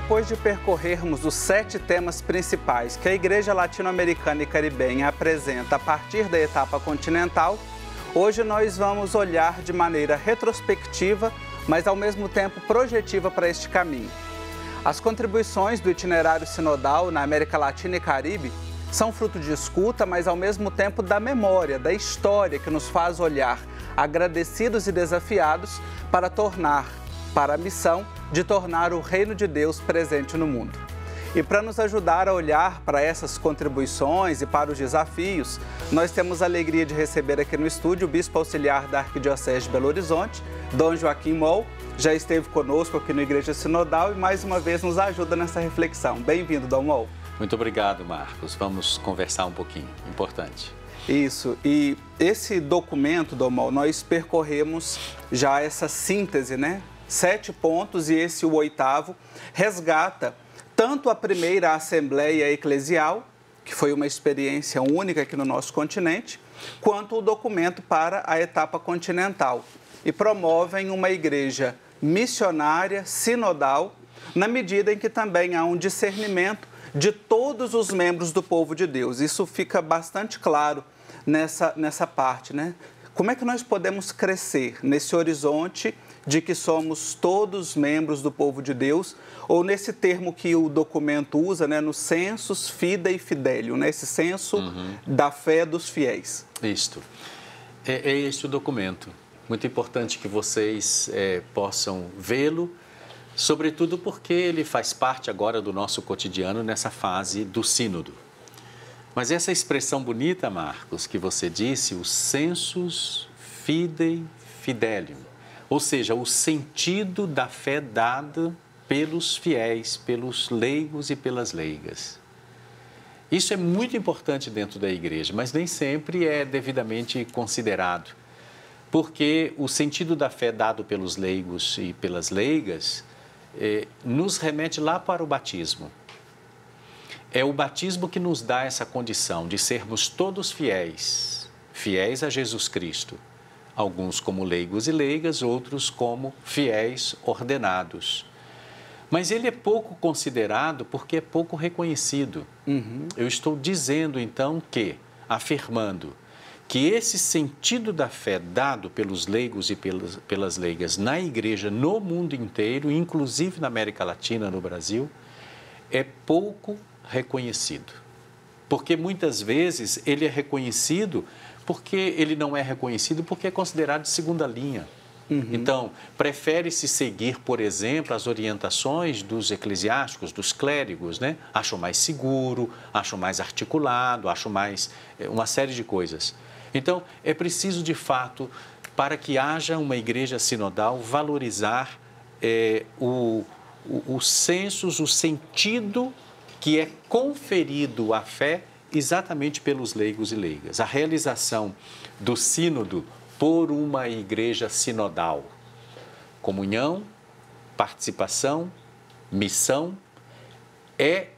Depois de percorrermos os 7 temas principais que a Igreja Latino-Americana e Caribenha apresenta a partir da etapa continental, hoje nós vamos olhar de maneira retrospectiva, mas ao mesmo tempo projetiva para este caminho. As contribuições do itinerário sinodal na América Latina e Caribe são fruto de escuta, mas ao mesmo tempo da memória, da história que nos faz olhar agradecidos e desafiados para a missão de tornar o reino de Deus presente no mundo. E para nos ajudar a olhar para essas contribuições e para os desafios, nós temos a alegria de receber aqui no estúdio o Bispo Auxiliar da Arquidiocese de Belo Horizonte, Dom Joaquim Moll. Já esteve conosco aqui no Igreja Sinodal e mais uma vez nos ajuda nessa reflexão. Bem-vindo, Dom Moll. Muito obrigado, Marcos. Vamos conversar um pouquinho. Importante. Isso. E esse documento, Dom Moll, nós percorremos já essa síntese, né? 7 pontos e esse, o 8º, resgata tanto a primeira Assembleia Eclesial, que foi uma experiência única aqui no nosso continente, quanto o documento para a etapa continental. E promovem uma igreja missionária, sinodal, na medida em que também há um discernimento de todos os membros do povo de Deus. Isso fica bastante claro nessa parte, né? Como é que nós podemos crescer nesse horizonte de que somos todos membros do povo de Deus, ou nesse termo que o documento usa, né, no sensus fidei fidelium, né, esse senso da fé dos fiéis? Isto. É este o documento. Muito importante que vocês possam vê-lo, sobretudo porque ele faz parte agora do nosso cotidiano nessa fase do sínodo. Mas essa expressão bonita, Marcos, que você disse, o sensus fidei fidelium, ou seja, o sentido da fé dada pelos fiéis, pelos leigos e pelas leigas. Isso é muito importante dentro da igreja, mas nem sempre é devidamente considerado, porque o sentido da fé dado pelos leigos e pelas leigas nos remete lá para o batismo. É o batismo que nos dá essa condição de sermos todos fiéis, fiéis a Jesus Cristo. Alguns como leigos e leigas, outros como fiéis ordenados. Mas ele é pouco considerado porque é pouco reconhecido. Eu estou dizendo, então, afirmando que esse sentido da fé dado pelos leigos e pelas leigas na igreja, no mundo inteiro, inclusive na América Latina, no Brasil, é pouco reconhecido. Porque muitas vezes ele é reconhecido porque ele não é reconhecido porque é considerado de segunda linha. Então, prefere-se seguir, por exemplo, as orientações dos eclesiásticos, dos clérigos, né? Acham mais seguro, acham mais articulado, acham mais uma série de coisas. Então, é preciso, de fato, para que haja uma igreja sinodal, valorizar o sensus, o sentido que é conferido à fé exatamente pelos leigos e leigas. A realização do sínodo por uma igreja sinodal. Comunhão, participação, missão, é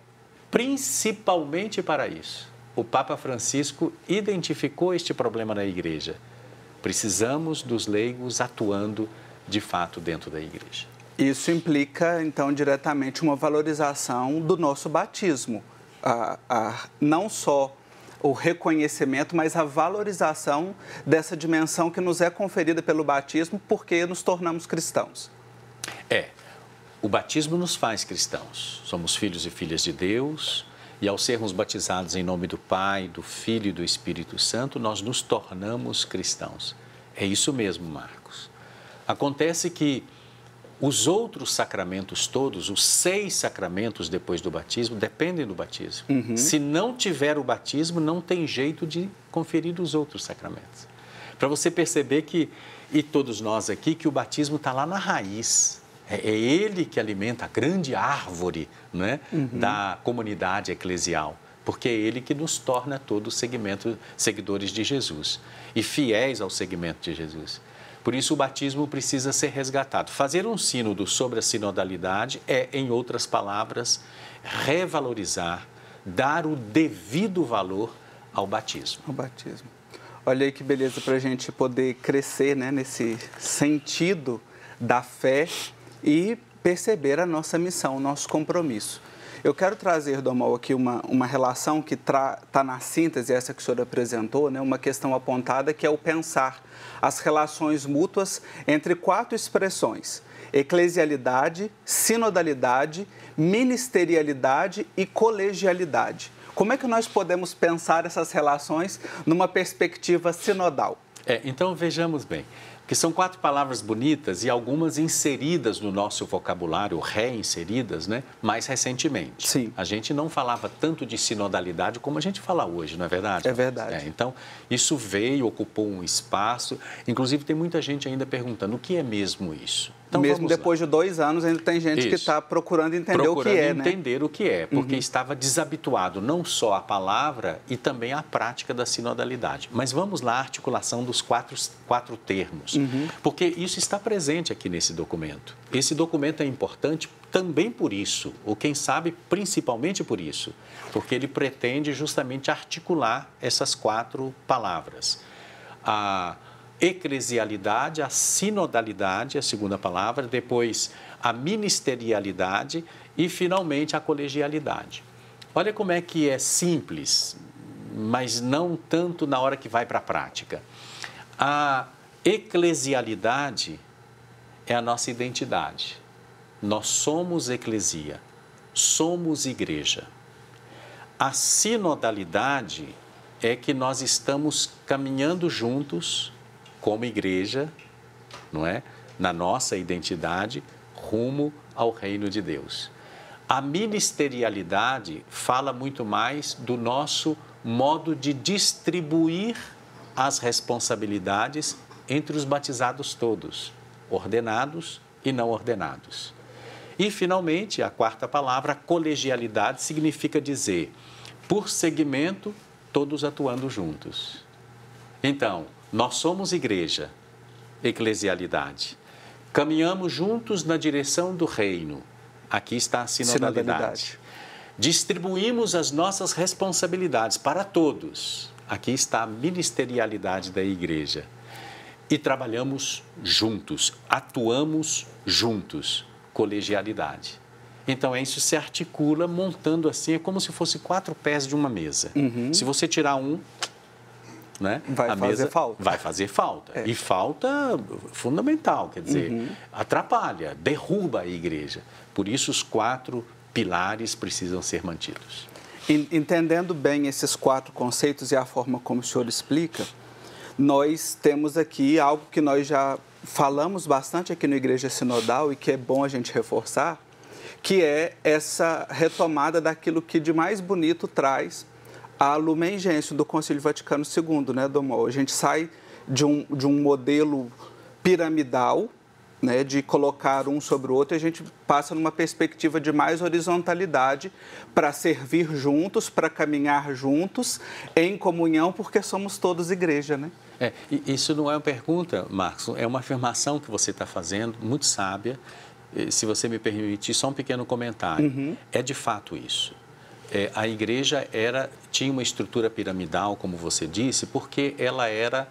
principalmente para isso. O Papa Francisco identificou este problema na igreja. Precisamos dos leigos atuando de fato dentro da igreja. Isso implica, então, diretamente uma valorização do nosso batismo. Não só o reconhecimento, mas a valorização dessa dimensão que nos é conferida pelo batismo, porque nos tornamos cristãos. O batismo nos faz cristãos. Somos filhos e filhas de Deus, e ao sermos batizados em nome do Pai, do Filho e do Espírito Santo, nós nos tornamos cristãos. É isso mesmo, Marcos. Acontece que os outros sacramentos todos, os 6 sacramentos depois do batismo, dependem do batismo. Se não tiver o batismo, não tem jeito de conferir os outros sacramentos. Para você perceber que, e todos nós aqui, que o batismo está lá na raiz. É ele que alimenta a grande árvore, né, da comunidade eclesial. Porque é ele que nos torna todos seguidores de Jesus e fiéis ao seguimento de Jesus. Por isso, o batismo precisa ser resgatado. Fazer um sínodo sobre a sinodalidade é, em outras palavras, revalorizar, dar o devido valor ao batismo. Ao batismo. Olha aí que beleza para a gente poder crescer, né, nesse sentido da fé e perceber a nossa missão, o nosso compromisso. Eu quero trazer, Domol, aqui uma relação que está na síntese, essa que o senhor apresentou, né? Uma questão apontada, que é o pensar as relações mútuas entre 4 expressões: eclesialidade, sinodalidade, ministerialidade e colegialidade. Como é que nós podemos pensar essas relações numa perspectiva sinodal? Então, vejamos bem, que são 4 palavras bonitas e algumas inseridas no nosso vocabulário, reinseridas, né? Mais recentemente. Sim. A gente não falava tanto de sinodalidade como a gente fala hoje, não é verdade? É verdade. Então, isso veio, ocupou um espaço. Inclusive, tem muita gente ainda perguntando o que é mesmo isso. Então, mesmo depois de 2 anos, ainda tem gente que está procurando entender o que é, né? Entender o que é, porque estava desabituado não só à palavra e também à prática da sinodalidade. Mas vamos lá, a articulação dos quatro termos, porque isso está presente aqui nesse documento. Esse documento é importante também por isso, ou quem sabe principalmente por isso, porque ele pretende justamente articular essas 4 palavras. A eclesialidade, a sinodalidade, a segunda palavra, depois a ministerialidade e, finalmente, a colegialidade. Olha como é que é simples, mas não tanto na hora que vai para a prática. A eclesialidade é a nossa identidade. Nós somos eclesia, somos igreja. A sinodalidade é que nós estamos caminhando juntos como igreja, não é? Na nossa identidade, rumo ao reino de Deus. A ministerialidade fala muito mais do nosso modo de distribuir as responsabilidades entre os batizados todos, ordenados e não ordenados. E, finalmente, a 4ª palavra, colegialidade, significa dizer, por segmento, todos atuando juntos. Então, nós somos igreja, eclesialidade. Caminhamos juntos na direção do reino. Aqui está a sinodalidade. Distribuímos as nossas responsabilidades para todos. Aqui está a ministerialidade da igreja. E trabalhamos juntos, atuamos juntos, colegialidade. Então, isso se articula montando assim, é como se fosse 4 pés de uma mesa. Se você tirar um, né? Vai fazer falta. Vai fazer falta. E falta fundamental, quer dizer, atrapalha, derruba a igreja. Por isso, os 4 pilares precisam ser mantidos. Entendendo bem esses 4 conceitos e a forma como o senhor explica, nós temos aqui algo que nós já falamos bastante aqui no Igreja Sinodal e que é bom a gente reforçar, que é essa retomada daquilo que de mais bonito traz a Lumen Gentium do Concílio Vaticano II, né, Domol? A gente sai de um modelo piramidal, né, de colocar um sobre o outro, e a gente passa numa perspectiva de mais horizontalidade para servir juntos, para caminhar juntos, em comunhão, porque somos todos igreja, né? Isso não é uma pergunta, Marcos, é uma afirmação que você está fazendo, muito sábia. Se você me permitir, só um pequeno comentário. É de fato isso. A igreja tinha uma estrutura piramidal, como você disse, porque ela era,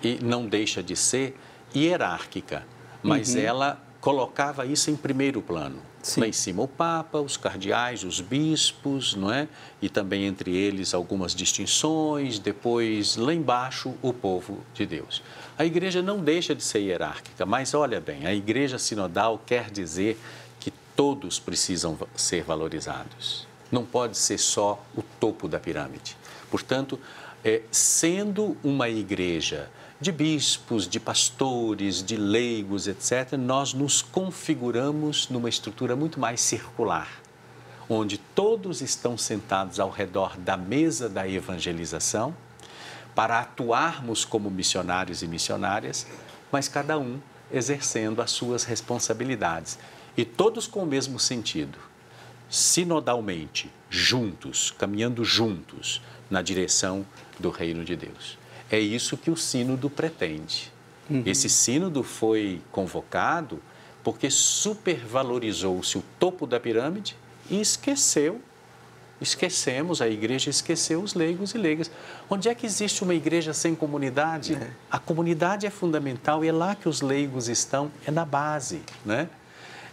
e não deixa de ser, hierárquica, mas ela colocava isso em primeiro plano. Sim. Lá em cima o Papa, os cardeais, os bispos, não é? E também entre eles algumas distinções, depois lá embaixo o povo de Deus. A igreja não deixa de ser hierárquica, mas olha bem, a igreja sinodal quer dizer que todos precisam ser valorizados. Não pode ser só o topo da pirâmide. Portanto, sendo uma igreja de bispos, de pastores, de leigos, etc., nós nos configuramos numa estrutura muito mais circular, onde todos estão sentados ao redor da mesa da evangelização para atuarmos como missionários e missionárias, mas cada um exercendo as suas responsabilidades e todos com o mesmo sentido, sinodalmente, juntos, caminhando juntos na direção do reino de Deus. É isso que o sínodo pretende. Esse sínodo foi convocado porque supervalorizou-se o topo da pirâmide e esquecemos, a igreja esqueceu os leigos e leigas. Onde é que existe uma igreja sem comunidade? A comunidade é fundamental e é lá que os leigos estão, é na base, né?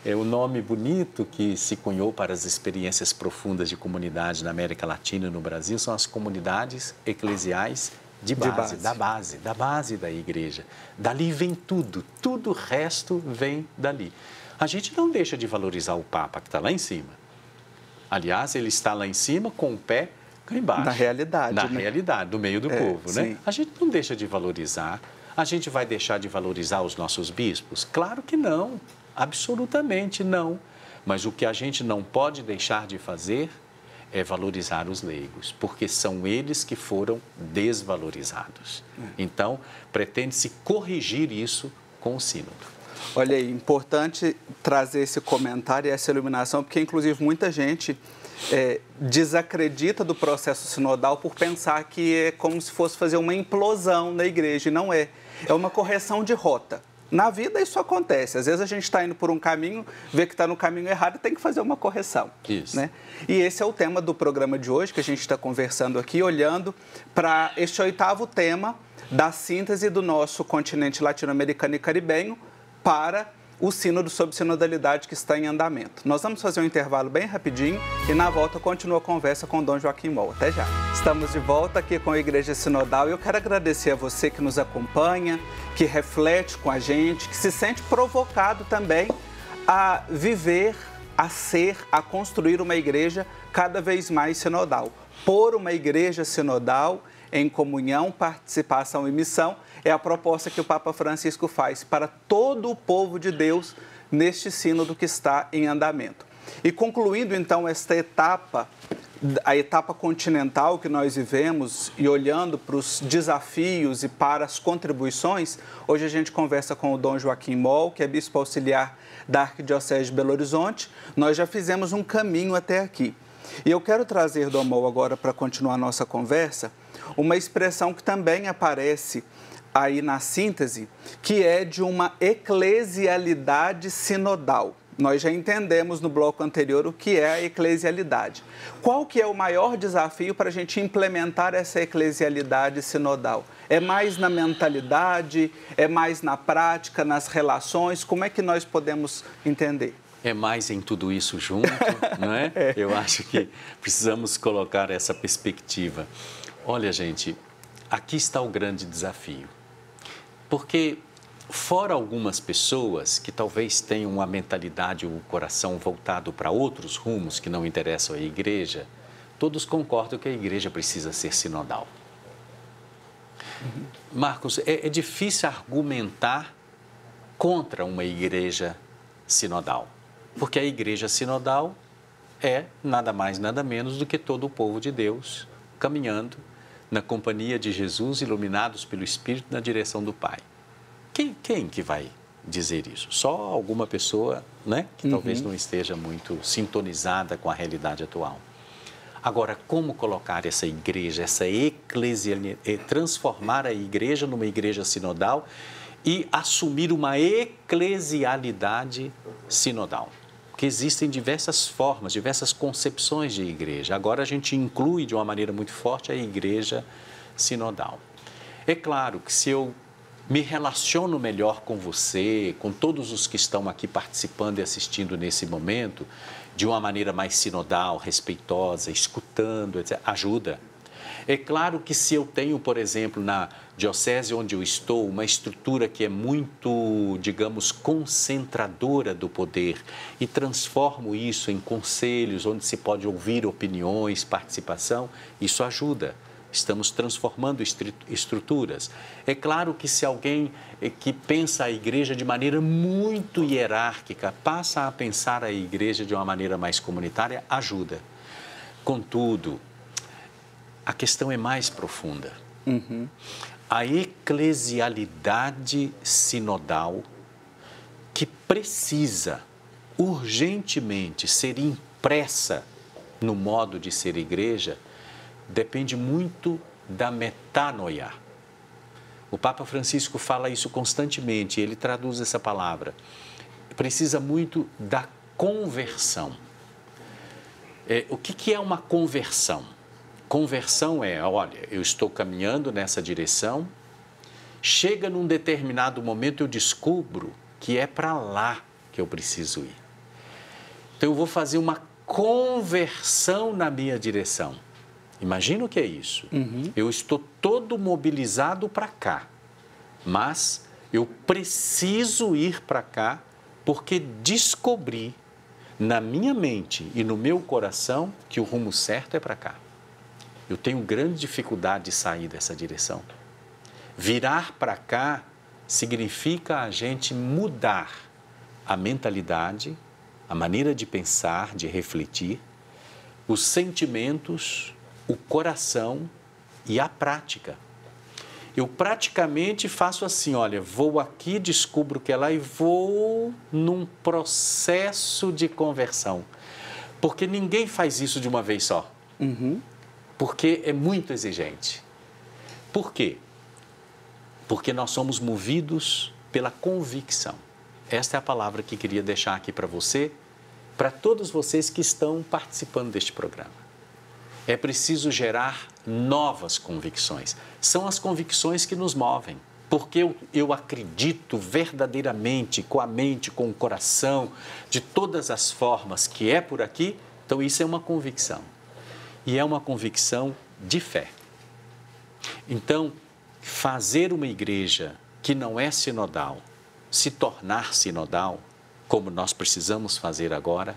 o nome bonito que se cunhou para as experiências profundas de comunidade na América Latina e no Brasil são as comunidades eclesiais de base, da base da igreja. Dali vem tudo o resto vem dali. A gente não deixa de valorizar o Papa que está lá em cima. Aliás, ele está lá em cima com o pé cá embaixo. Na realidade. Na realidade, no meio do povo, né? Sim. A gente não deixa de valorizar. A gente vai deixar de valorizar os nossos bispos? Claro que não, absolutamente não. Mas o que a gente não pode deixar de fazer é valorizar os leigos, porque são eles que foram desvalorizados. Então, pretende-se corrigir isso com o sínodo. Olha aí, importante trazer esse comentário e essa iluminação, porque inclusive muita gente desacredita do processo sinodal por pensar que é como se fosse fazer uma implosão na igreja, e não é. É uma correção de rota. Na vida isso acontece. Às vezes a gente está indo por um caminho, vê que está no caminho errado e tem que fazer uma correção. Isso. Né? E esse é o tema do programa de hoje, que a gente está conversando aqui, olhando para este 8º tema da síntese do nosso continente latino-americano e caribenho para o sínodo sobre sinodalidade que está em andamento. Nós vamos fazer um intervalo bem rapidinho e na volta continua a conversa com o Dom Joaquim Moll. Até já. Estamos de volta aqui com a Igreja Sinodal e eu quero agradecer a você que nos acompanha, que reflete com a gente, que se sente provocado também a viver, a ser, a construir uma igreja cada vez mais sinodal. Por uma igreja sinodal em comunhão, participação e missão, é a proposta que o Papa Francisco faz para todo o povo de Deus neste sínodo que está em andamento. E concluindo então esta etapa, a etapa continental que nós vivemos e olhando para os desafios e para as contribuições, hoje a gente conversa com o Dom Joaquim Moll, que é bispo auxiliar da Arquidiocese de Belo Horizonte. Nós já fizemos um caminho até aqui. E eu quero trazer, Dom Moll, agora para continuar a nossa conversa, uma expressão que também aparece aí na síntese, que é de uma eclesialidade sinodal. Nós já entendemos no bloco anterior o que é a eclesialidade. Qual que é o maior desafio para a gente implementar essa eclesialidade sinodal? É mais na mentalidade? É mais na prática, nas relações? Como é que nós podemos entender? É mais em tudo isso junto, não é? Eu acho que precisamos colocar essa perspectiva. Olha, gente, aqui está o grande desafio. Porque, fora algumas pessoas que talvez tenham uma mentalidade ou o coração voltado para outros rumos que não interessam à igreja, todos concordam que a igreja precisa ser sinodal. Marcos, é difícil argumentar contra uma igreja sinodal, porque a igreja sinodal é nada mais, nada menos do que todo o povo de Deus caminhando na companhia de Jesus, iluminados pelo Espírito na direção do Pai. Quem que vai dizer isso? Só alguma pessoa, né, que talvez não esteja muito sintonizada com a realidade atual. Agora, como colocar essa igreja, transformar a igreja numa igreja sinodal e assumir uma eclesialidade sinodal? Porque existem diversas formas, diversas concepções de igreja. Agora a gente inclui de uma maneira muito forte a igreja sinodal. É claro que se eu me relaciono melhor com você, com todos os que estão aqui participando e assistindo nesse momento, de uma maneira mais sinodal, respeitosa, escutando, etc., ajuda. É claro que se eu tenho, por exemplo, na diocese onde eu estou, uma estrutura que é muito, digamos, concentradora do poder e transformo isso em conselhos onde se pode ouvir opiniões, participação, isso ajuda. Estamos transformando estruturas. É claro que se alguém que pensa a igreja de maneira muito hierárquica passa a pensar a igreja de uma maneira mais comunitária, ajuda. Contudo, a questão é mais profunda. A eclesialidade sinodal que precisa urgentemente ser impressa no modo de ser igreja depende muito da metanoia. O Papa Francisco fala isso constantemente, ele traduz essa palavra. Precisa muito da conversão. O que é uma conversão? Conversão é, olha, eu estou caminhando nessa direção, chega num determinado momento eu descubro que é para lá que eu preciso ir. Então eu vou fazer uma conversão na minha direção. Imagina o que é isso. Eu estou todo mobilizado para cá, mas eu preciso ir para cá porque descobri na minha mente e no meu coração que o rumo certo é para cá. Eu tenho grande dificuldade de sair dessa direção. Virar para cá significa a gente mudar a mentalidade, a maneira de pensar, de refletir, os sentimentos, o coração e a prática. Eu praticamente faço assim, olha, vou aqui, descubro que é lá e vou num processo de conversão. Porque ninguém faz isso de uma vez só. Porque é muito exigente. Por quê? Porque nós somos movidos pela convicção. Esta é a palavra que queria deixar aqui para você, para todos vocês que estão participando deste programa. É preciso gerar novas convicções. São as convicções que nos movem. Porque eu acredito verdadeiramente, com a mente, com o coração, de todas as formas que é por aqui, então isso é uma convicção. E é uma convicção de fé. Então, fazer uma igreja que não é sinodal, se tornar sinodal, como nós precisamos fazer agora,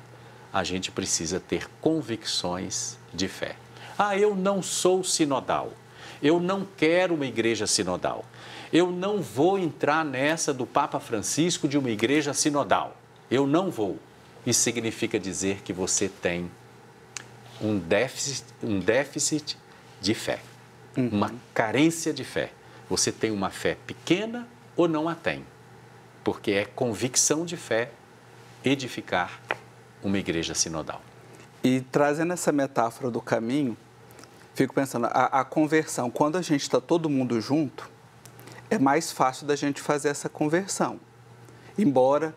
a gente precisa ter convicções de fé. Ah, eu não sou sinodal, eu não quero uma igreja sinodal, eu não vou entrar nessa do Papa Francisco de uma igreja sinodal, eu não vou. Isso significa dizer que você tem um déficit de fé, uma carência de fé. Você tem uma fé pequena ou não a tem, porque é convicção de fé edificar uma igreja sinodal. E trazendo essa metáfora do caminho, fico pensando, a conversão, quando a gente está todo mundo junto, é mais fácil da gente fazer essa conversão. Embora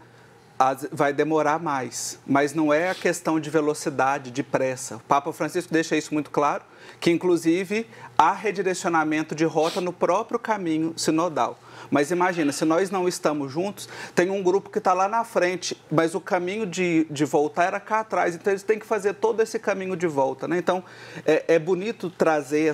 vai demorar mais, mas não é a questão de velocidade, de pressa. O Papa Francisco deixa isso muito claro, que inclusive há redirecionamento de rota no próprio caminho sinodal. Mas imagina, se nós não estamos juntos, tem um grupo que está lá na frente, mas o caminho de voltar era cá atrás, então eles têm que fazer todo esse caminho de volta, né? Então, é bonito trazer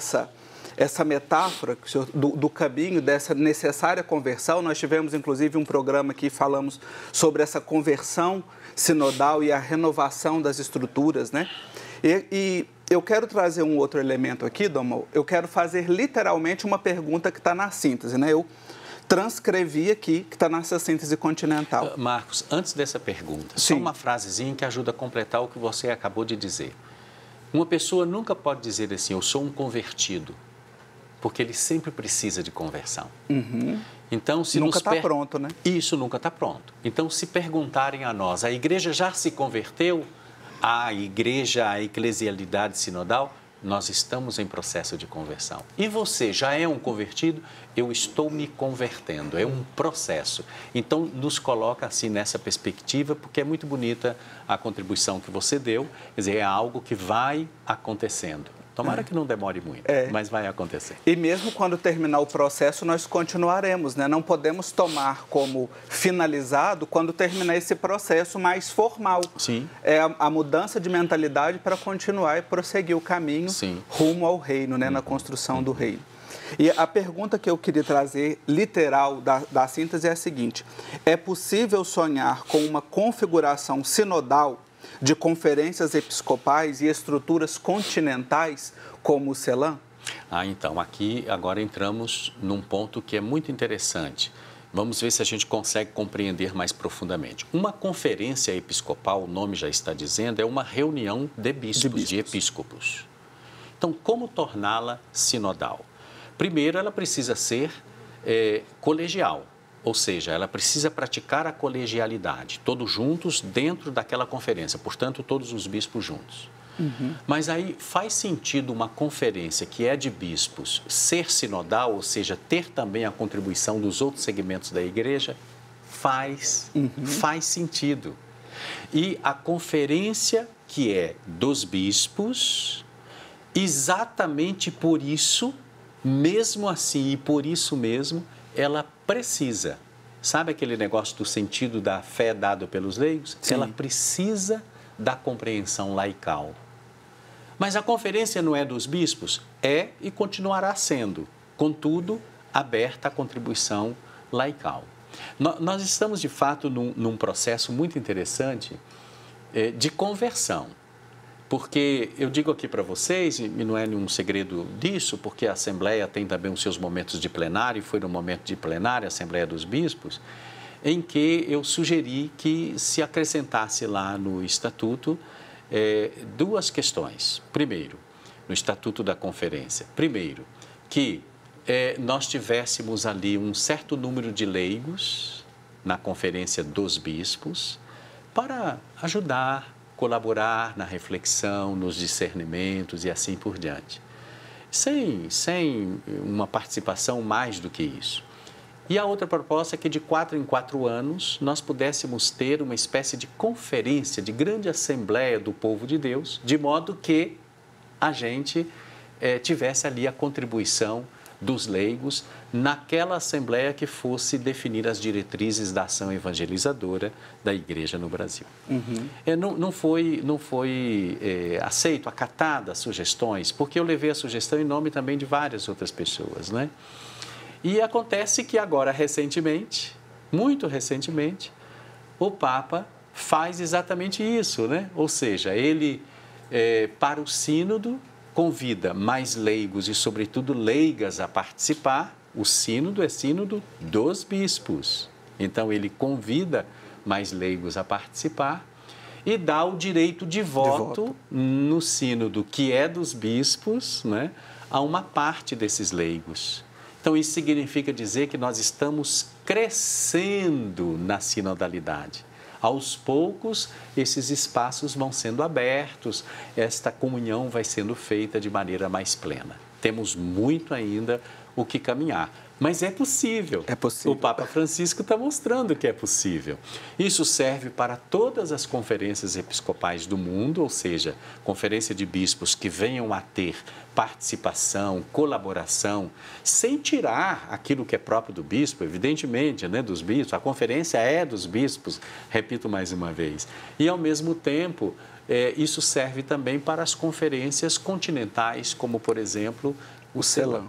essa metáfora do caminho, dessa necessária conversão. Nós tivemos, inclusive, um programa que falamos sobre essa conversão sinodal e a renovação das estruturas, né? E eu quero trazer um outro elemento aqui, Dom. Eu quero fazer literalmente uma pergunta que está na síntese, né? Eu transcrevi aqui, que está nessa síntese continental. Marcos, antes dessa pergunta, só uma frasezinha que ajuda a completar o que você acabou de dizer. Uma pessoa nunca pode dizer assim, eu sou um convertido, porque ele sempre precisa de conversão. Então, se nunca está pronto, né? Isso nunca está pronto. Então, se perguntarem a nós, a igreja já se converteu? A igreja, a eclesialidade sinodal? Nós estamos em processo de conversão. E você já é um convertido? Eu estou me convertendo, é um processo. Então, nos coloca assim nessa perspectiva, porque é muito bonita a contribuição que você deu, quer dizer, é algo que vai acontecendo. Tomara que não demore muito, mas vai acontecer. E mesmo quando terminar o processo, nós continuaremos, né? Não podemos tomar como finalizado quando terminar esse processo mais formal. Sim. É a mudança de mentalidade para continuar e prosseguir o caminho rumo ao reino, né? Na construção do reino. E a pergunta que eu queria trazer, literal, da síntese é a seguinte: é possível sonhar com uma configuração sinodal de conferências episcopais e estruturas continentais como o CELAM? Então, aqui agora entramos num ponto que é muito interessante. Vamos ver se a gente consegue compreender mais profundamente. Uma conferência episcopal, o nome já está dizendo, é uma reunião de bispos, de episcopos. Então, como torná-la sinodal? Primeiro, ela precisa ser colegial. Ou seja, ela precisa praticar a colegialidade, todos juntos dentro daquela conferência, portanto, todos os bispos juntos. Mas aí faz sentido uma conferência que é de bispos ser sinodal, ou seja, ter também a contribuição dos outros segmentos da igreja? Faz sentido. E a conferência que é dos bispos, exatamente por isso, mesmo assim e por isso mesmo, ela precisa. Sabe aquele negócio do sentido da fé dado pelos leigos? Ela precisa da compreensão laical. Mas a conferência não é dos bispos? É e continuará sendo, contudo, aberta à contribuição laical. Nós estamos, de fato, num processo muito interessante de conversão. Porque eu digo aqui para vocês, e não é nenhum segredo disso, porque a Assembleia tem também os seus momentos de plenário, e foi no momento de plenário, a Assembleia dos Bispos, em que eu sugeri que se acrescentasse lá no Estatuto duas questões. Primeiro, no Estatuto da Conferência. Primeiro, que nós tivéssemos ali um certo número de leigos na Conferência dos Bispos para ajudar, colaborar na reflexão, nos discernimentos e assim por diante. Sem uma participação mais do que isso. E a outra proposta é que de 4 em 4 anos nós pudéssemos ter uma espécie de conferência, de grande assembleia do povo de Deus, de modo que a gente tivesse ali a contribuição dos leigos naquela assembleia que fosse definir as diretrizes da ação evangelizadora da igreja no Brasil. Não foi aceito, acatada as sugestões, porque eu levei a sugestão em nome também de várias outras pessoas, né? E acontece que agora, recentemente, muito recentemente, o Papa faz exatamente isso, né? Ou seja, ele, para o sínodo, convida mais leigos e, sobretudo, leigas a participar. O sínodo é sínodo dos bispos. Então, ele convida mais leigos a participar e dá o direito de voto no sínodo, que é dos bispos, né, a uma parte desses leigos. Então, isso significa dizer que nós estamos crescendo na sinodalidade. Aos poucos, esses espaços vão sendo abertos, esta comunhão vai sendo feita de maneira mais plena. Temos muito ainda o que caminhar, mas é possível. É possível. O Papa Francisco está mostrando que é possível. Isso serve para todas as conferências episcopais do mundo, ou seja, conferência de bispos que venham a ter participação, colaboração, sem tirar aquilo que é próprio do bispo, evidentemente, né, dos bispos. A conferência é dos bispos, repito mais uma vez. E, ao mesmo tempo, isso serve também para as conferências continentais, como, por exemplo, o CELAM.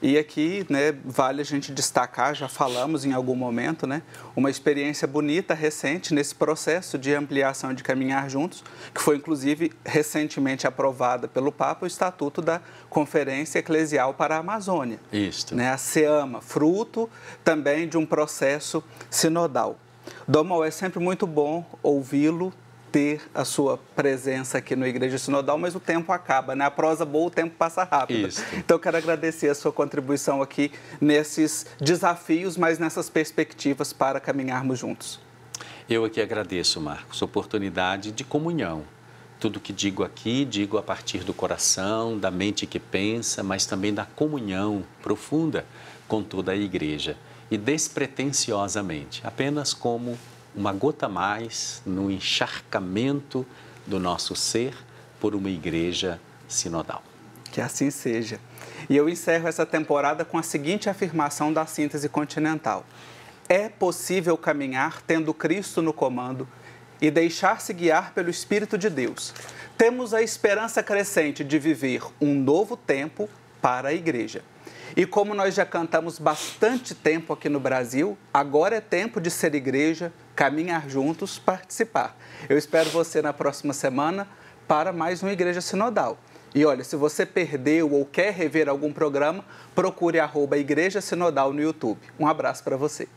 E aqui, né, vale a gente destacar, já falamos em algum momento, né, uma experiência bonita, recente, nesse processo de ampliação de caminhar juntos, que foi, inclusive, recentemente aprovada pelo Papa, o Estatuto da Conferência Eclesial para a Amazônia. Isso. Né, a SEAMA, fruto também de um processo sinodal. Dom Mauro, é sempre muito bom ouvi-lo, ter a sua presença aqui no Igreja Sinodal, mas o tempo acaba, né? A prosa boa, o tempo passa rápido. Isso. Então, eu quero agradecer a sua contribuição aqui nesses desafios, mas nessas perspectivas para caminharmos juntos. Eu aqui agradeço, Marcos, a oportunidade de comunhão. Tudo que digo aqui, digo a partir do coração, da mente que pensa, mas também da comunhão profunda com toda a Igreja. E despretensiosamente, apenas como uma gota a mais no encharcamento do nosso ser por uma igreja sinodal. Que assim seja. E eu encerro essa temporada com a seguinte afirmação da síntese continental. É possível caminhar tendo Cristo no comando e deixar-se guiar pelo Espírito de Deus. Temos a esperança crescente de viver um novo tempo para a igreja. E como nós já cantamos bastante tempo aqui no Brasil, agora é tempo de ser igreja, caminhar juntos, participar. Eu espero você na próxima semana para mais uma Igreja Sinodal. E olha, se você perdeu ou quer rever algum programa, procure @Igreja Sinodal no YouTube. Um abraço para você.